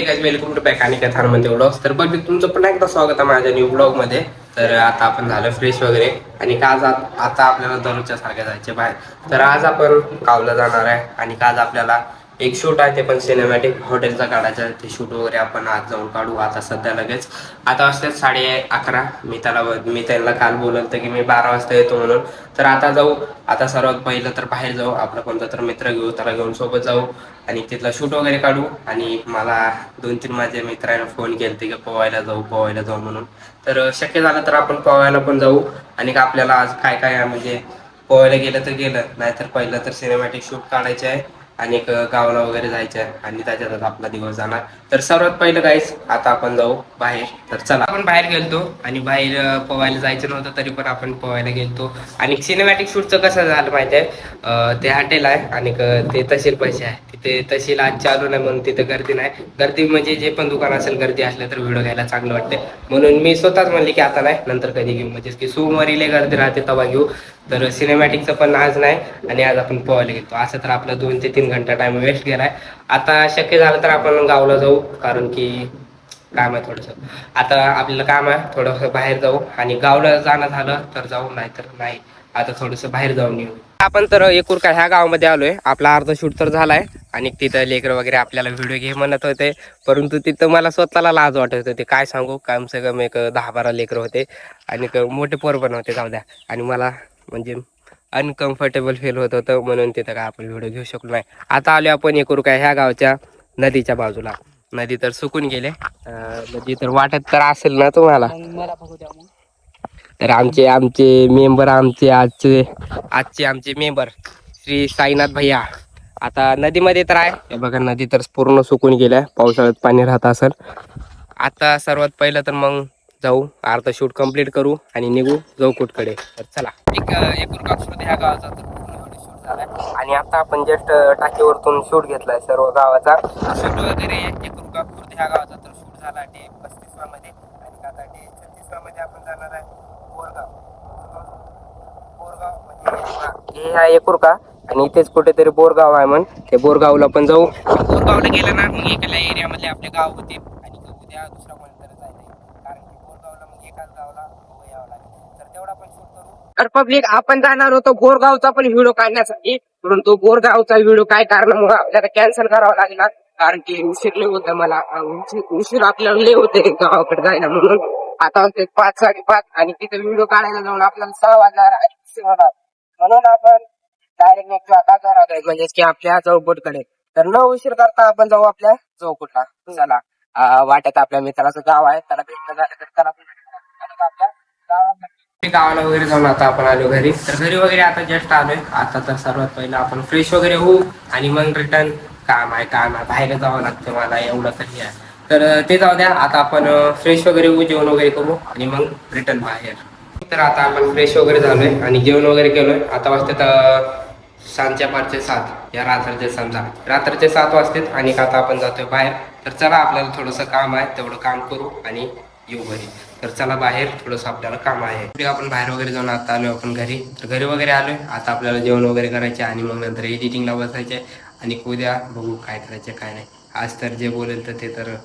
Guys, welcome to back आणि कथांमध्ये vlogs. तर बघ तुमचं पुन्हा एकदा स्वागत आहे माझ्या न्यू ब्लॉग मध्ये. तर आता आपण झालं फ्रेश वगैरे आणि आज आता आपल्याला दररोजच्या सारख्या जायचे बाहेर. तर आज आपण गावला जाणार आहे आणि आज आपल्याला एक शूट आहे, ते पण सिनेमॅटिक हॉटेलचा काढायचा आहे. ते शूट वगैरे आपण आज जाऊन काढू. आता सध्या लगेच आता वाजतात 11:30. मी त्यांना काल बोललं होतं की मी 12 वाजता येतो म्हणून. तर आता जाऊ. आता सर्वात पहिलं तर बाहेर जाऊ, आपला कोणता तर मित्र घेऊ, त्याला घेऊन सोबत जाऊ आणि तिथला शूट वगैरे काढू. आणि मला 2-3 माझ्या मित्रांना फोन केलते की पोवायला जाऊ म्हणून. तर शक्य झालं तर आपण पोवायला पण जाऊ. आणि आपल्याला आज काय काय आहे, म्हणजे पोहायला गेलं तर गेलं, नाहीतर पहिलं तर सिनेमॅटिक शूट काढायचे आहे आणि एक गावाला वगैरे जायचं आहे आणि त्याच्यातच आपला दिवस जाणार. तर सर्वात पहिलं गाईस आता आपण जाऊ बाहेर. तर चला, आपण बाहेर गेलतो आणि बाहेर पोहायला जायचं नव्हतं तरी पण आपण पोहायला गेलतो. आणि सिनेमॅटिक शूटचं कसं झालं माहिती आहे, ते हॉटेल आहे आणि ते तहसील पैसे आहे. तिथे तहसील आज चालू नाही म्हणून तिथे गर्दी नाही. गर्दी म्हणजे जे पण दुकान असेल गर्दी असलं तर व्हिडिओ घ्यायला चांगलं वाटते म्हणून मी स्वतःच म्हणले की आता नाही, नंतर कधी घेऊ, म्हणजे की सोमवारी लय गर्दी राहते तेव्हा घेऊ. तर सिनेमॅटिकचं पण आज नाही आणि आज आपण पोहायला गेलो. असं तर आपला 2 ते 3 घंटा टाइम वेस्ट गेलाय. आता शक्य झालं तर आपण गावला जाऊ, कारण की काम आहे थोडंसं. आता आपल्याला काम आहे थोडंसं, बाहेर जाऊ आणि गावला जाणं झालं तर जाऊ, नाही तर नाही. आता थोडंसं बाहेर जाऊन येऊ. आपण तर एकुरका ह्या गावामध्ये आलोय. आपला अर्धा शूट तर झालाय आणि तिथं लेकरं वगैरे आपल्याला व्हिडिओ घे म्हणत होते, परंतु तिथं मला स्वतःला लाज वाटत होते. काय सांगू, कम से कम एक 10-12 लेकरं होते आणि मोठे पोर पण होते, जाऊ द्या. आणि मला म्हणजे अनकम्फर्टेबल फील होत होतं म्हणून तिथं काय आपण व्हिडिओ घेऊ शकलो नाही. आता आलो आपण एकुरका ह्या गावच्या नदीच्या बाजूला. नदी तर सुकून गेले. नदी तर वाटत तर असेल ना तुम्हाला. तर आमचे मेंबर, आजचे मेंबर श्री साईनाथ भैया आता नदीमध्ये तर आहे. हे बघा, नदी तर पूर्ण सुकून गेल्या, पावसाळ्यात पाणी राहत असेल. आता सर्वात पहिलं तर मग जाऊ, अर्धा शूट कंप्लीट करू आणि निघू जौकुटकडे. तर चला, एकुरका ह्या गावाचा तर पूर्ण शूट झालाय आणि आता आपण जस्ट टाकीवरतून शूट घेतलाय सर्व गावाचा शूट वगैरे. एकुरका ह्या गावाचा तर शूट झाला डे 35 मध्ये आणि आता डे 36 मध्ये आपण जाणार आहे बोरगाव. बोरगाव म्हणजे हे आहे एकुरका आणि इथेच कुठेतरी बोरगाव आहे म्हण. ते बोरगावला पण जाऊ. बोरगावला गेलं ना मग एका एरियामधले आपले गाव होते आणि उद्या दुसरा कोणतरी जायचं, कारण की बोरगावला मग एकाच गावला यावं लागेल. तर तेवढा पण शूट करू. तर पब्लिक, आपण जाणार होतो बोरगावचा पण व्हिडिओ काढण्यासाठी, परंतु बोरगावचा व्हिडिओ काय कारणामुळे आपल्याला कॅन्सल करावा लागला, कारण की उशीर लय होतं मला. उशीर आपल्याला लय होते गावाकडे जायला म्हणून. आता होते 5-5:30 आणि तिथे व्हिडिओ काढायला जाऊन आपल्याला 6 वाजणार म्हणून आपण डायरेक्ट निघतो आता घरात, म्हणजे की आपल्या चौकटकडे. तर न उशीर करता आपण जाऊ आपल्या चौकटला. चला, वाटत आपल्या मित्राचं गाव आहे, त्याला भेटलं झालं तर त्याला आपल्या गावाला वगैरे जाऊन आता आपण आलो घरी. तर घरी वगैरे आता जस्ट आलोय. आता तर सर्वात पहिलं आपण फ्रेश वगैरे होऊ आणि मग रिटर्न काम आहे बाहेर जावं लागतं मला, एवढं तरी आहे. तर ते जाऊ द्या. आता आपण फ्रेश वगैरे होऊ, जेवण वगैरे करू आणि मग रिटर्न बाहेर. तर आता आपण फ्रेश वगैरे झालोय आणि जेवण वगैरे केलोय. आता वाजतात सांजच्या 5:07 या रात्रीचे 7 वाजतात आणि आता आपण जातोय बाहेर. तर चला, आपल्याला थोडंसं काम आहे, तेवढं काम करू आणि येऊ घरी. तर चला, बाहेर थोडंसं आपल्याला काम आहे. आपण बाहेर वगैरे जाऊन आता आलो आपण घरी. तर घरी वगैरे आलोय. आता आपल्याला जेवण वगैरे करायचे आणि मग नंतर एडिटिंगला बसायचे आणि उद्या बघू काय करायचे काय नाही. आज तर जे बोलेल तर ते तर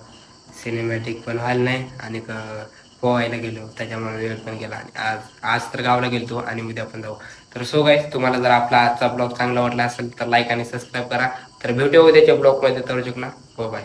सिनेमॅटिक पण व्हायला नाही आणि पोहायला गेलो त्याच्यामुळे वेळ पण गेला. आणि आज तर गावाला गेलतो आणि उद्या पण जाऊ. तर सो गाईस, तुम्हाला जर आपला आजचा ब्लॉग चांगला वाटला असेल तर लाईक आणि सबस्क्राईब करा. तर भेटूया उद्याच्या ब्लॉगमध्ये. तर चुकला, हो बाय.